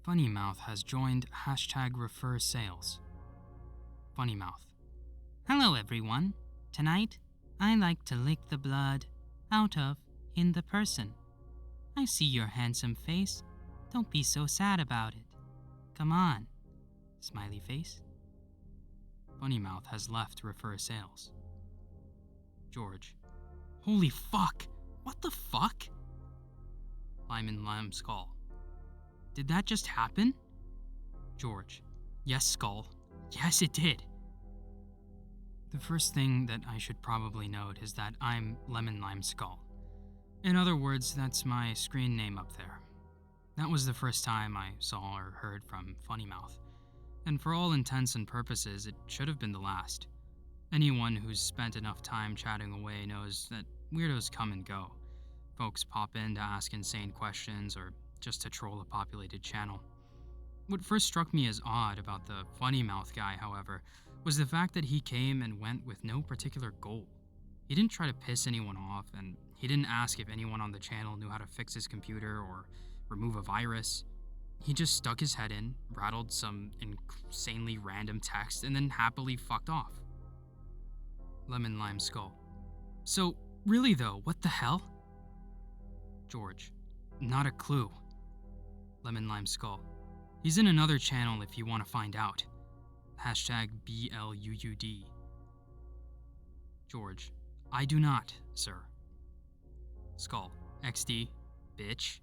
Funnymouth has joined #ReferSales. Funnymouth. Hello everyone. Tonight, I like to lick the blood out of in the person. I see your handsome face. Don't be so sad about it. Come on. Smiley face. Funnymouth has left ReferSales. George. Holy fuck! What the fuck? Lyman Skull. Did that just happen? George. Yes, Skull. Yes, it did. The first thing that I should probably note is that I'm Lemon Lime Skull. In other words, that's my screen name up there. That was the first time I saw or heard from Funnymouth, and for all intents and purposes, it should have been the last. Anyone who's spent enough time chatting away knows that weirdos come and go. Folks pop in to ask insane questions or just to troll a populated channel. What first struck me as odd about the Funnymouth guy, however, was the fact that he came and went with no particular goal. He didn't try to piss anyone off, and he didn't ask if anyone on the channel knew how to fix his computer or remove a virus. He just stuck his head in, rattled some insanely random text, and then happily fucked off. Lemon Lime Skull. So, really though, what the hell? George. Not a clue. Lemon Lime Skull. He's in another channel if you want to find out. #BLUUD. George. I do not, sir. Skull. XD. Bitch.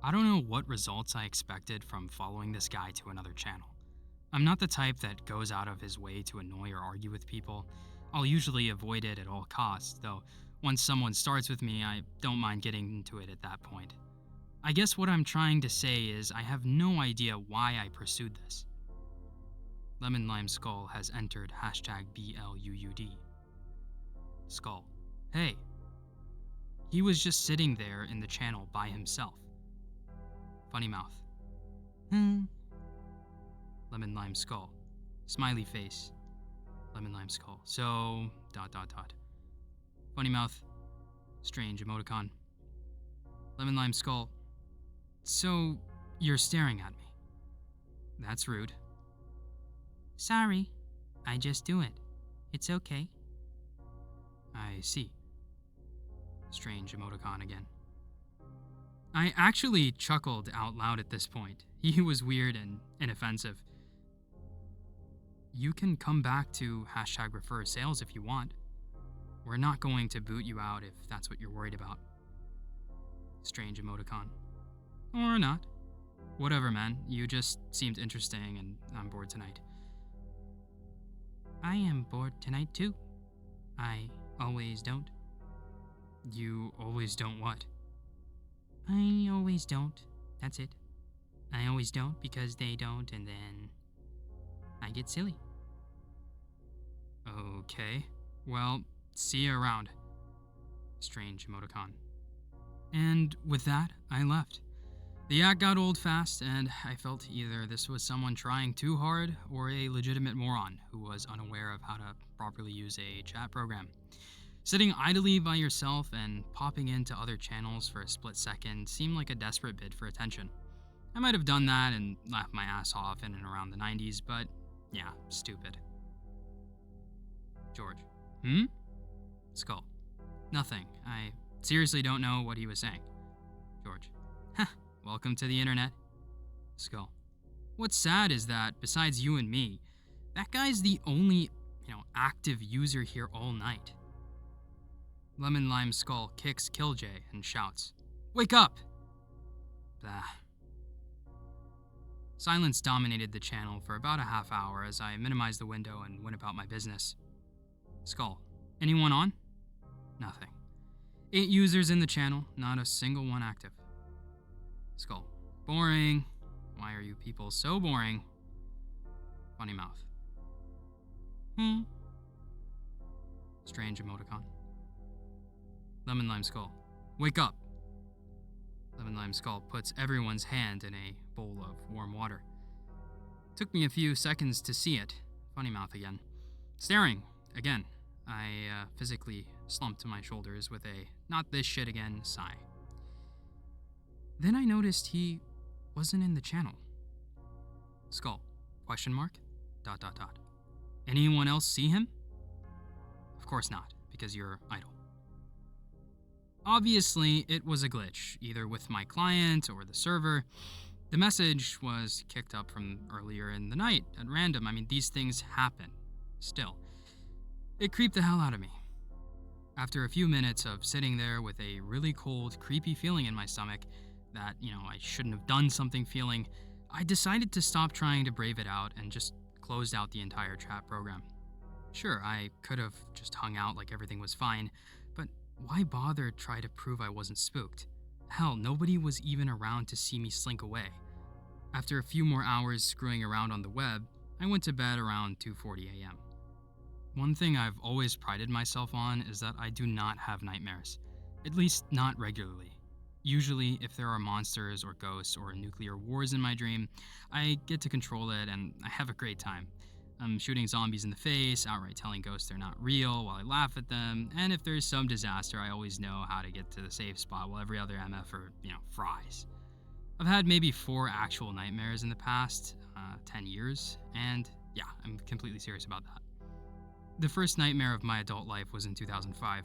I don't know what results I expected from following this guy to another channel. I'm not the type that goes out of his way to annoy or argue with people. I'll usually avoid it at all costs, though once someone starts with me, I don't mind getting into it at that point. I guess what I'm trying to say is I have no idea why I pursued this. Lemon Lime Skull has entered #BLUUD. Skull. Hey. He was just sitting there in the channel by himself. Funnymouth. Lemon Lime Skull. Smiley face. Lemon Lime Skull. So... ... Funnymouth. Strange emoticon. Lemon Lime Skull. So, you're staring at me. That's rude. Sorry. I just do it. It's okay. I see. Strange emoticon again. I actually chuckled out loud at this point. He was weird and inoffensive. You can come back to #ReferSales if you want. We're not going to boot you out if that's what you're worried about. Strange emoticon. Or not. Whatever, man. You just seemed interesting and I'm bored tonight. I am bored tonight too. I always don't. You always don't what? I always don't. That's it. I always don't because they don't, and then I get silly. Okay. Well, see you around. Strange emoticon. And with that, I left. The act got old fast, and I felt either this was someone trying too hard or a legitimate moron who was unaware of how to properly use a chat program. Sitting idly by yourself and popping into other channels for a split second seemed like a desperate bid for attention. I might have done that and laughed my ass off in and around the 90s, but yeah, stupid. George. Skull. Nothing. I seriously don't know what he was saying. George. Welcome to the internet. Skull. What's sad is that, besides you and me, that guy's the only, active user here all night. Lemon Lime Skull kicks Killjay and shouts, "Wake up!" Blah. Silence dominated the channel for about a half hour as I minimized the window and went about my business. Skull. Anyone on? Nothing. 8 users in the channel, not a single one active. Skull. Boring. Why are you people so boring? Funnymouth. Strange emoticon. Lemon Lime Skull. Wake up! Lemon Lime Skull puts everyone's hand in a bowl of warm water. Took me a few seconds to see it. Funnymouth again. Staring. Again. I physically slumped to my shoulders with a "not this shit again" sigh. Then I noticed he wasn't in the channel. Skull. Question mark? ... Anyone else see him? Of course not, because you're idle. Obviously, it was a glitch, either with my client or the server. The message was kicked up from earlier in the night at random. I mean, these things happen. Still, it creeped the hell out of me. After a few minutes of sitting there with a really cold, creepy feeling in my stomach that, I shouldn't have done something feeling, I decided to stop trying to brave it out and just closed out the entire chat program. Sure, I could have just hung out like everything was fine, but why bother try to prove I wasn't spooked? Hell, nobody was even around to see me slink away. After a few more hours screwing around on the web, I went to bed around 2:40 a.m. One thing I've always prided myself on is that I do not have nightmares, at least not regularly. Usually, if there are monsters or ghosts or nuclear wars in my dream, I get to control it and I have a great time. I'm shooting zombies in the face, outright telling ghosts they're not real while I laugh at them, and if there's some disaster, I always know how to get to the safe spot while every other MFer, fries. I've had maybe 4 actual nightmares in the past 10 years, and yeah, I'm completely serious about that. The first nightmare of my adult life was in 2005.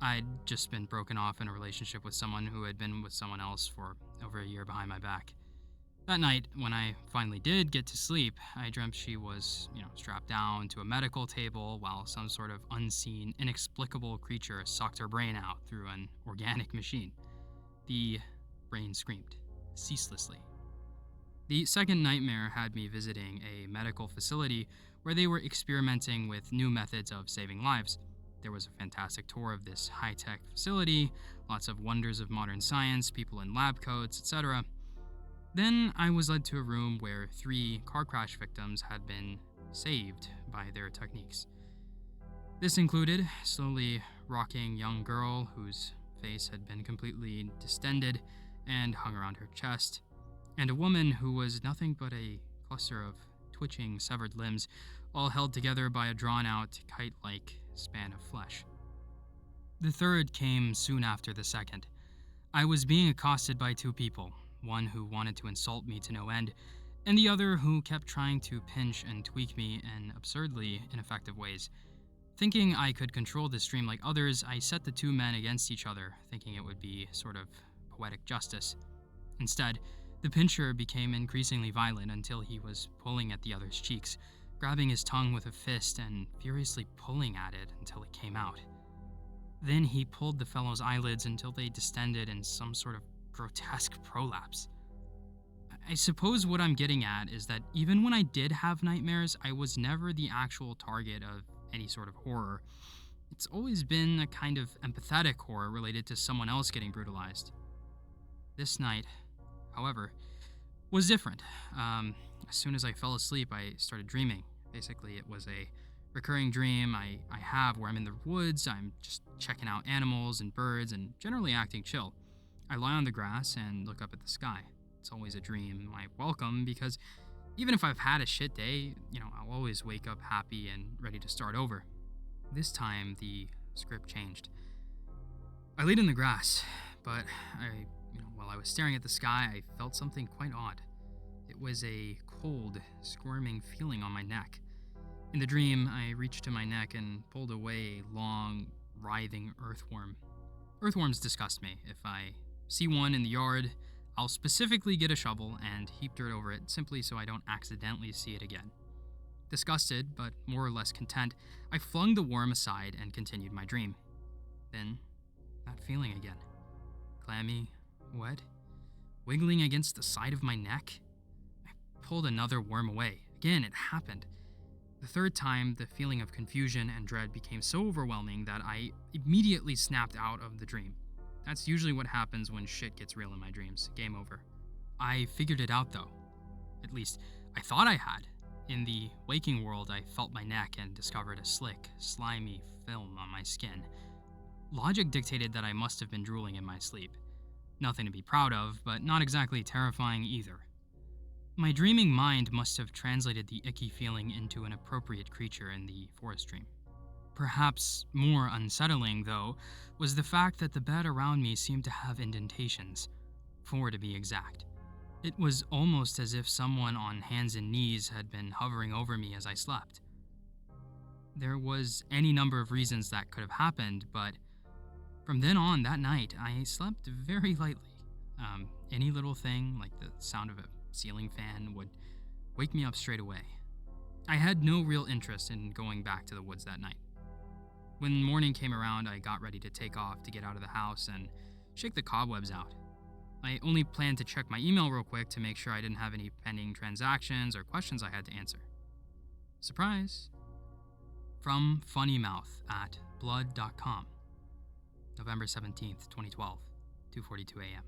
I'd just been broken off in a relationship with someone who had been with someone else for over a year behind my back. That night, when I finally did get to sleep, I dreamt she was, strapped down to a medical table while some sort of unseen, inexplicable creature sucked her brain out through an organic machine. The brain screamed, ceaselessly. The second nightmare had me visiting a medical facility where they were experimenting with new methods of saving lives. There was a fantastic tour of this high-tech facility, lots of wonders of modern science, people in lab coats, etc. Then I was led to a room where 3 car crash victims had been saved by their techniques. This included a slowly rocking young girl whose face had been completely distended and hung around her chest, and a woman who was nothing but a cluster of twitching severed limbs, all held together by a drawn-out, kite-like span of flesh. The third came soon after the second. I was being accosted by 2 people, one who wanted to insult me to no end, and the other who kept trying to pinch and tweak me in absurdly ineffective ways. Thinking I could control this dream like others, I set the 2 men against each other, thinking it would be sort of poetic justice. Instead, the pincher became increasingly violent until he was pulling at the other's cheeks, grabbing his tongue with a fist and furiously pulling at it until it came out. Then he pulled the fellow's eyelids until they distended in some sort of grotesque prolapse. I suppose what I'm getting at is that even when I did have nightmares, I was never the actual target of any sort of horror. It's always been a kind of empathetic horror related to someone else getting brutalized. This night, however, was different. As soon as I fell asleep, I started dreaming. Basically, it was a recurring dream I have where I'm in the woods, I'm just checking out animals and birds and generally acting chill. I lie on the grass and look up at the sky. It's always a dream I welcome because even if I've had a shit day, I'll always wake up happy and ready to start over. This time, the script changed. I laid in the grass, but while I was staring at the sky, I felt something quite odd. It was a cold, squirming feeling on my neck. In the dream, I reached to my neck and pulled away a long, writhing earthworm. Earthworms disgust me. If I see one in the yard, I'll specifically get a shovel and heap dirt over it simply so I don't accidentally see it again. Disgusted, but more or less content, I flung the worm aside and continued my dream. Then, that feeling again. Clammy, wet, wiggling against the side of my neck. I pulled another worm away. Again, it happened. The third time, the feeling of confusion and dread became so overwhelming that I immediately snapped out of the dream. That's usually what happens when shit gets real in my dreams. Game over. I figured it out though. At least, I thought I had. In the waking world, I felt my neck and discovered a slick, slimy film on my skin. Logic dictated that I must have been drooling in my sleep. Nothing to be proud of, but not exactly terrifying either. My dreaming mind must have translated the icky feeling into an appropriate creature in the forest dream. Perhaps more unsettling, though, was the fact that the bed around me seemed to have indentations, 4 to be exact. It was almost as if someone on hands and knees had been hovering over me as I slept. There was any number of reasons that could have happened, but from then on that night, I slept very lightly. Any little thing, like the sound of a ceiling fan, would wake me up straight away. I had no real interest in going back to the woods that night. When morning came around, I got ready to take off to get out of the house and shake the cobwebs out. I only planned to check my email real quick to make sure I didn't have any pending transactions or questions I had to answer. Surprise! From Funnymouth at blood.com, November 17th, 2012, 2:42 a.m.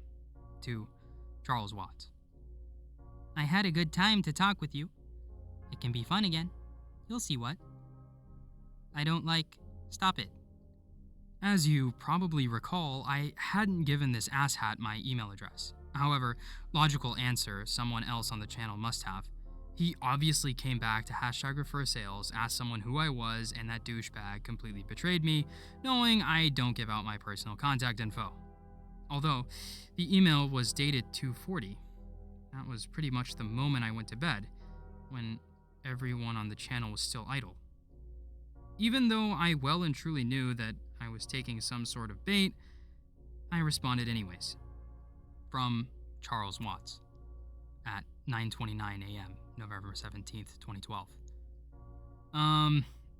To Charles Watts. I had a good time to talk with you. It can be fun again. You'll see what. I don't like... Stop it. As you probably recall, I hadn't given this asshat my email address. However, logical answer, someone else on the channel must have. He obviously came back to #refersales, asked someone who I was, and that douchebag completely betrayed me, knowing I don't give out my personal contact info. Although, the email was dated 2:40. That was pretty much the moment I went to bed, when everyone on the channel was still idle. Even though I well and truly knew that I was taking some sort of bait, I responded anyways. From Charles Watts at 9:29 a.m., November 17th, 2012.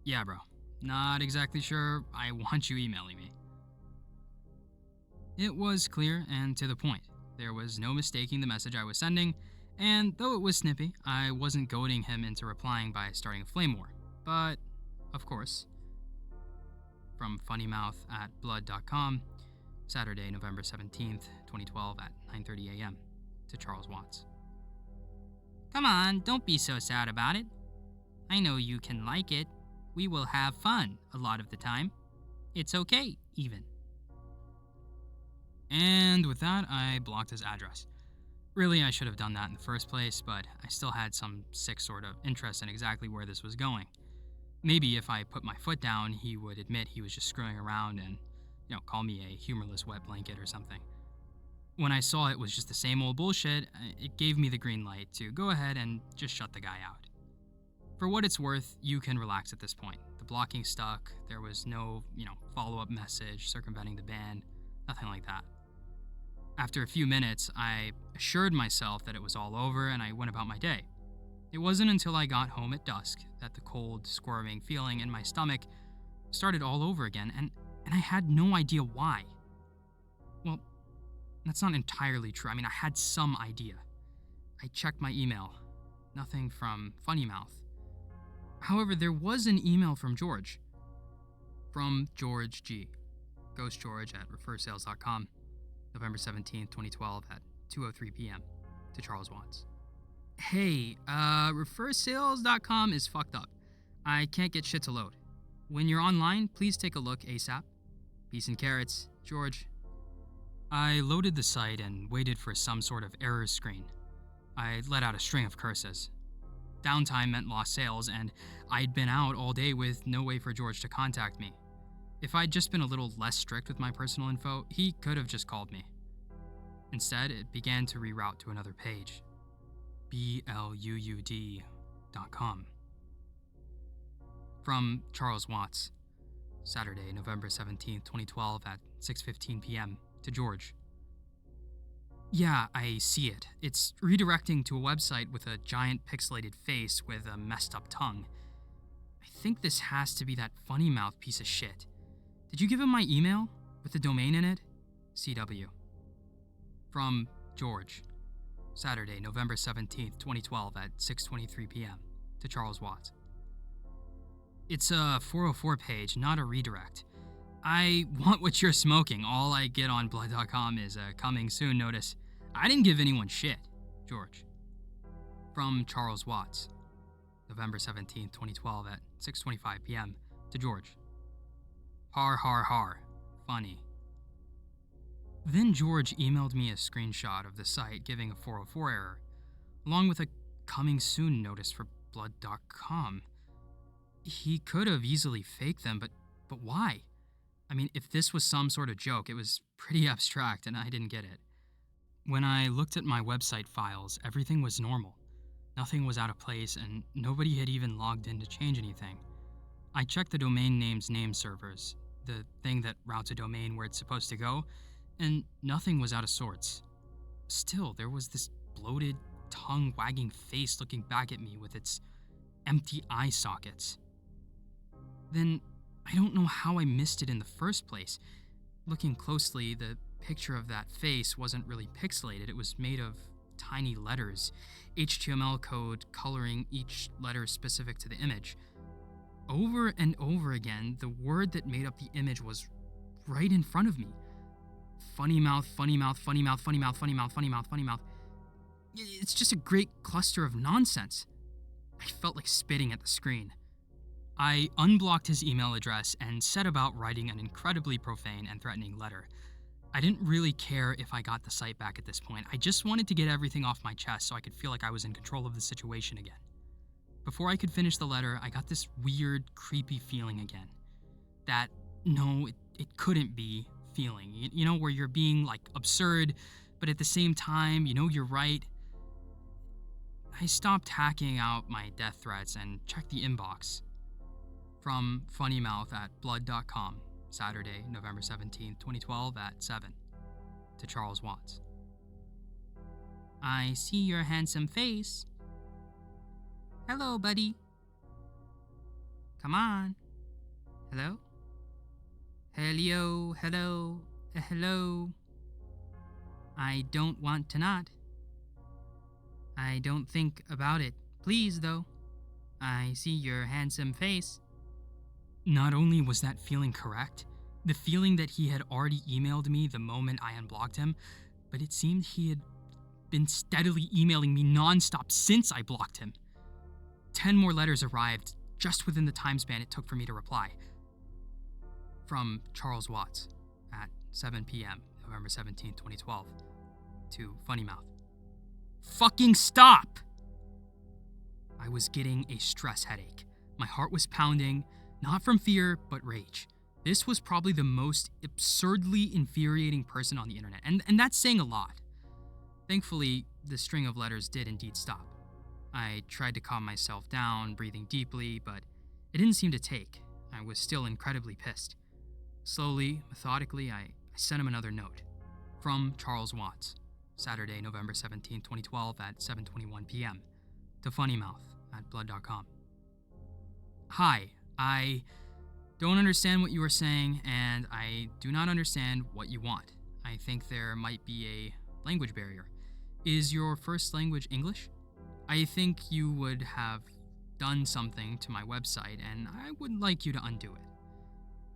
Yeah, bro. Not exactly sure I want you emailing me. It was clear and to the point. There was no mistaking the message I was sending, and though it was snippy, I wasn't goading him into replying by starting a flame war. But, of course. From Funnymouth at blood.com, Saturday, November 17th, 2012 at 9:30 a.m. To Charles Watts. Come on, don't be so sad about it. I know you can like it. We will have fun a lot of the time. It's okay, even. And with that, I blocked his address. Really, I should have done that in the first place, but I still had some sick sort of interest in exactly where this was going. Maybe if I put my foot down, he would admit he was just screwing around and, call me a humorless wet blanket or something. When I saw it was just the same old bullshit, it gave me the green light to go ahead and just shut the guy out. For what it's worth, you can relax at this point. The blocking stuck, there was no, follow-up message circumventing the ban, nothing like that. After a few minutes, I assured myself that it was all over and I went about my day. It wasn't until I got home at dusk that the cold, squirming feeling in my stomach started all over again, and I had no idea why. Well, that's not entirely true. I had some idea. I checked my email. Nothing from Funnymouth. However, there was an email from George. From George G. Ghost George at refersales.com, November 17th, 2012 at 2:03 p.m. To Charles Watts. Hey, refersales.com is fucked up. I can't get shit to load. When you're online, please take a look ASAP. Peace and carrots, George. I loaded the site and waited for some sort of error screen. I let out a string of curses. Downtime meant lost sales, and I'd been out all day with no way for George to contact me. If I'd just been a little less strict with my personal info, he could have just called me. Instead, it began to reroute to another page. BLUUD.com. From Charles Watts, Saturday, November 17th, 2012 at 6:15 p.m. To George. Yeah, I see it. It's redirecting to a website with a giant pixelated face with a messed up tongue. I think this has to be that Funnymouth piece of shit. Did you give him my email with the domain in it? CW. From George, Saturday, November 17th, 2012 at 6:23 p.m. To Charles Watts. It's a 404 page, not a redirect. I want what you're smoking. All I get on blood.com is a coming soon notice. I didn't give anyone shit. George. From Charles Watts, November 17th, 2012 at 6:25 p.m. To George. Har har har. Funny. Then George emailed me a screenshot of the site giving a 404 error, along with a coming soon notice for blood.com. He could have easily faked them, but why? If this was some sort of joke, it was pretty abstract and I didn't get it. When I looked at my website files, everything was normal. Nothing was out of place, and nobody had even logged in to change anything. I checked the domain name's name servers, the thing that routes a domain where it's supposed to go, and nothing was out of sorts. Still, there was this bloated, tongue-wagging face looking back at me with its empty eye sockets. Then, I don't know how I missed it in the first place. Looking closely, the picture of that face wasn't really pixelated. It was made of tiny letters, HTML code coloring each letter specific to the image. Over and over again, the word that made up the image was right in front of me. Funnymouth, Funnymouth, Funnymouth, Funnymouth, Funnymouth, Funnymouth, Funnymouth. It's just a great cluster of nonsense. I felt like spitting at the screen. I unblocked his email address and set about writing an incredibly profane and threatening letter. I didn't really care if I got the site back at this point. I just wanted to get everything off my chest so I could feel like I was in control of the situation again. Before I could finish the letter, I got this weird, creepy feeling again. That, no, it couldn't be feeling. You know, where you're being, like, absurd, but at the same time, you know you're right. I stopped hacking out my death threats and checked the inbox. From Funnymouth at blood.com, Saturday, November 17th, 2012 at 7. To Charles Watts. I see your handsome face. Hello, buddy. Come on. Hello? Hello, hello, hello. I don't want to not. I don't think about it. Please, though. I see your handsome face. Not only was that feeling correct, the feeling that he had already emailed me the moment I unblocked him, but it seemed he had been steadily emailing me nonstop since I blocked him. 10 more letters arrived just within the time span it took for me to reply. From Charles Watts at 7 p.m., November 17, 2012, to Funnymouth. Fucking stop! I was getting a stress headache. My heart was pounding, not from fear, but rage. This was probably the most absurdly infuriating person on the internet, and that's saying a lot. Thankfully, the string of letters did indeed stop. I tried to calm myself down, breathing deeply, but it didn't seem to take. I was still incredibly pissed. Slowly, methodically, I sent him another note. From Charles Watts, Saturday, November 17, 2012 at 7:21 p.m. To Funnymouth at blood.com. Hi, I don't understand what you are saying, and I do not understand what you want. I think there might be a language barrier. Is your first language English? I think you would have done something to my website, and I would like you to undo it.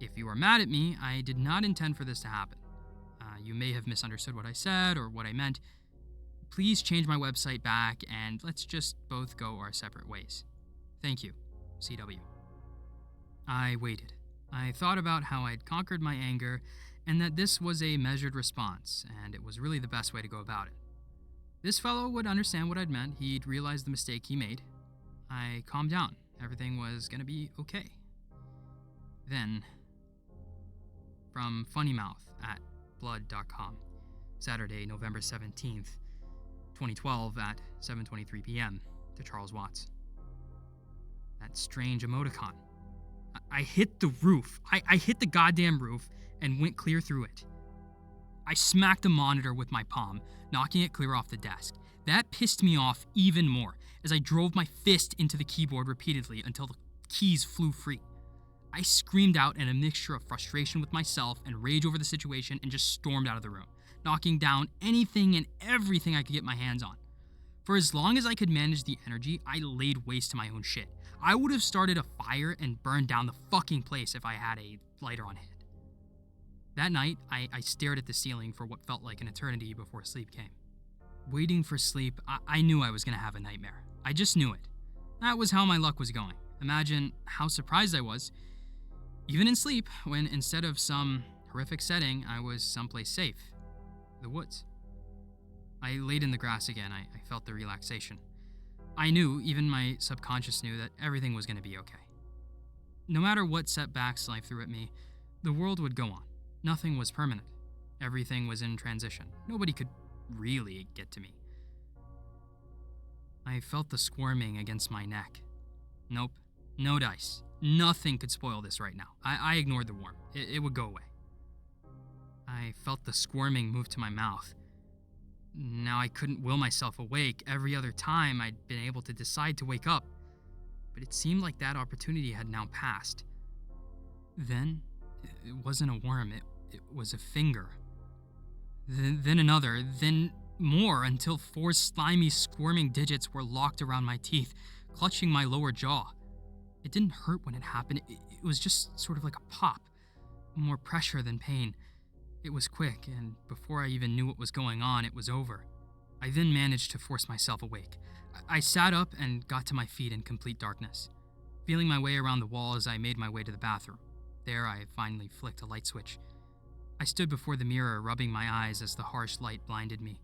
If you are mad at me, I did not intend for this to happen. You may have misunderstood what I said or what I meant. Please change my website back, and let's just both go our separate ways. Thank you, CW. I waited. I thought about how I'd conquered my anger, and that this was a measured response, and it was really the best way to go about it. This fellow would understand what I'd meant. He'd realize the mistake he made. I calmed down. Everything was gonna be okay. Then, from Funnymouth at blood.com, Saturday, November 17th, 2012 at 7:23 p.m. to Charles Watts. That strange emoticon. I hit the roof. I hit the goddamn roof and went clear through it. I smacked the monitor with my palm, knocking it clear off the desk. That pissed me off even more as I drove my fist into the keyboard repeatedly until the keys flew free. I screamed out in a mixture of frustration with myself and rage over the situation and just stormed out of the room, knocking down anything and everything I could get my hands on. For as long as I could manage the energy, I laid waste to my own shit. I would have started a fire and burned down the fucking place if I had a lighter on hand. That night, I stared at the ceiling for what felt like an eternity before sleep came. Waiting for sleep, I knew I was going to have a nightmare. I just knew it. That was how my luck was going. Imagine how surprised I was, even in sleep, when instead of some horrific setting, I was someplace safe. The woods. I laid in the grass again. I felt the relaxation. I knew, even my subconscious knew, that everything was going to be okay. No matter what setbacks life threw at me, the world would go on. Nothing was permanent. Everything was in transition. Nobody could really get to me. I felt the squirming against my neck. Nope, no dice. Nothing could spoil this right now. I ignored the worm. It would go away. I felt the squirming move to my mouth. Now I couldn't will myself awake. Every other time I'd been able to decide to wake up, but it seemed like that opportunity had now passed. Then, it wasn't a worm, it was a finger. Then another, then more, until 4 slimy, squirming digits were locked around my teeth, clutching my lower jaw. It didn't hurt when it happened, it was just sort of like a pop, more pressure than pain. It was quick, and before I even knew what was going on, it was over. I then managed to force myself awake. I sat up and got to my feet in complete darkness, feeling my way around the wall as I made my way to the bathroom. There, I finally flicked a light switch. I stood before the mirror, rubbing my eyes as the harsh light blinded me.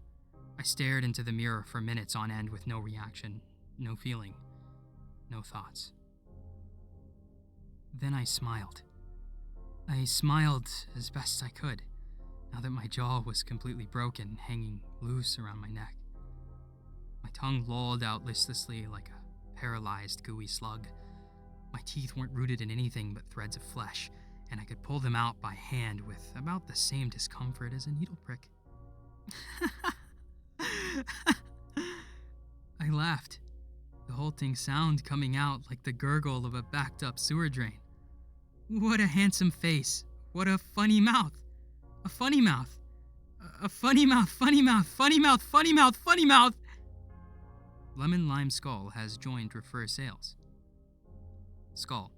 I stared into the mirror for minutes on end with no reaction, no feeling, no thoughts. Then I smiled. I smiled as best I could, now that my jaw was completely broken, hanging loose around my neck. My tongue lolled out listlessly like a paralyzed, gooey slug. My teeth weren't rooted in anything but threads of flesh, and I could pull them out by hand with about the same discomfort as a needle prick. I laughed, the halting sound coming out like the gurgle of a backed-up sewer drain. What a handsome face. What a funny mouth. A funny mouth. A funny mouth, funny mouth, funny mouth, funny mouth, funny mouth. Lemon Lime Skull has joined Refer Sales. Skull.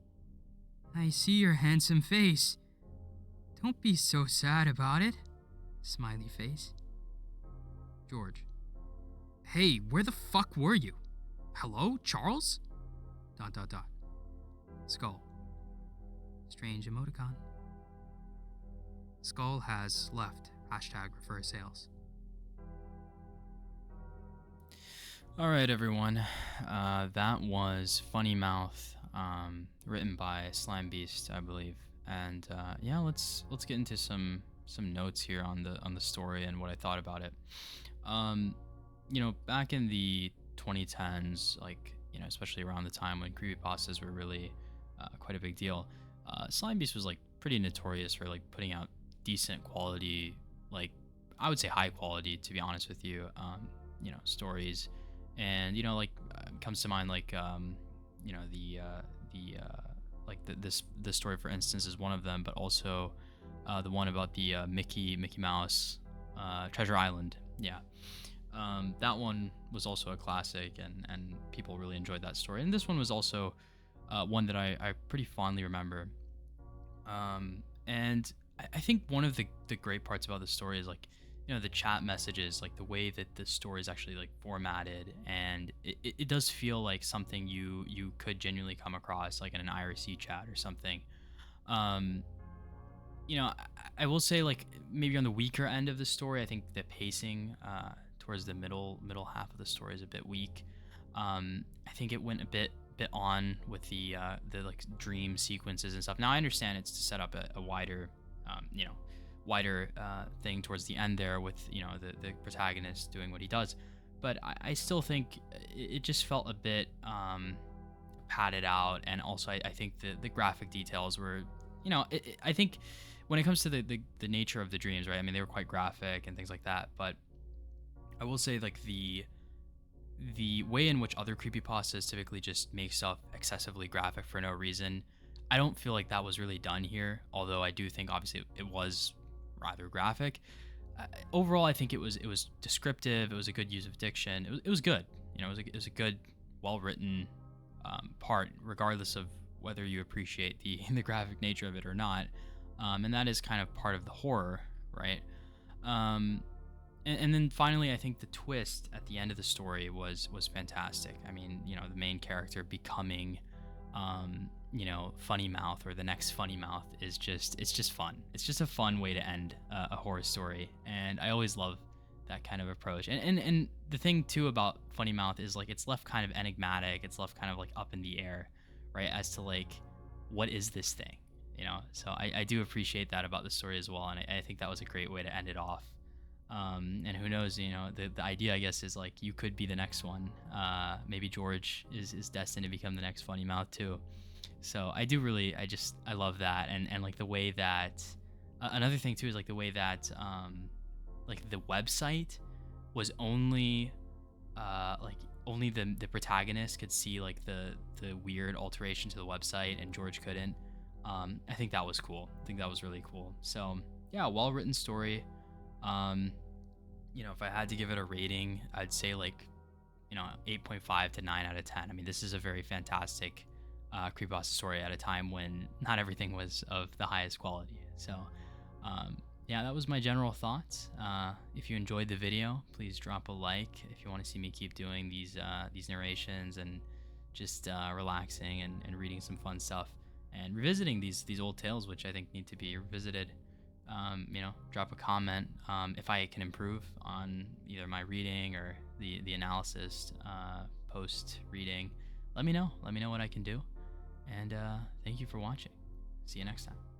I see your handsome face. Don't be so sad about it. Smiley face. George. Hey, where the fuck were you? Hello, Charles? ... Skull. Strange emoticon. Skull has left. #Refer Sales. All right, everyone. That was Funnymouth, written by Slime Beast, I believe. And yeah, let's get into some notes here on the story and what I thought about it. Back in the 2010s, especially around the time when creepypastas were really quite a big deal, Slime Beast was pretty notorious for putting out decent quality, I would say high quality, to be honest with you, stories. And comes to mind this story, for instance, is one of them, but also the one about the Mickey Mouse Treasure Island. Yeah. That one was also a classic, and people really enjoyed that story. And this one was also one that I pretty fondly remember. And I think one of the great parts about the story is the chat messages, the way that the story is actually formatted, and it does feel like something you could genuinely come across in an IRC chat or something. I will say maybe on the weaker end of the story, I think the pacing towards the middle half of the story is a bit weak. I think it went a bit on with the dream sequences and stuff. Now I understand it's to set up a wider thing towards the end there with the protagonist doing what he does, but I still think it just felt a bit padded out. And also I think the graphic details were, I think when it comes to the nature of the dreams, right, I mean, they were quite graphic and things like that, but I will say the way in which other creepypastas typically just make stuff excessively graphic for no reason, I don't feel like that was really done here, although I do think obviously it was rather graphic. Overall, I think it was descriptive. It was a good use of diction. It was good. It was a good, well-written part, regardless of whether you appreciate the graphic nature of it or not. And that is kind of part of the horror, right? And then finally, I think the twist at the end of the story was fantastic. I mean, the main character becoming Funnymouth, or the next Funnymouth, it's just fun. It's just a fun way to end a horror story, and I always love that kind of approach. And the thing too about Funnymouth is it's left kind of enigmatic. It's left kind of up in the air, right, as to what is this thing, So I do appreciate that about the story as well, and I think that was a great way to end it off. And who knows, the idea, I guess, is like you could be the next one. Maybe George is destined to become the next Funny Mouth too. So I love that. And like the way that, another thing too is like the way that, like the website was only, like only the protagonist could see like the weird alteration to the website and George couldn't. I think that was cool. I think that was really cool. So yeah, well written story. If I had to give it a rating, I'd say like, 8.5 to 9 out of 10. I mean, this is a very fantastic creepypasta story at a time when not everything was of the highest quality. So, yeah, that was my general thoughts. If you enjoyed the video, please drop a like. If you want to see me keep doing these narrations and just relaxing and reading some fun stuff and revisiting these old tales, which I think need to be revisited. Drop a comment if I can improve on either my reading or the analysis post reading. Let me know what I can do, and thank you for watching. See you next time.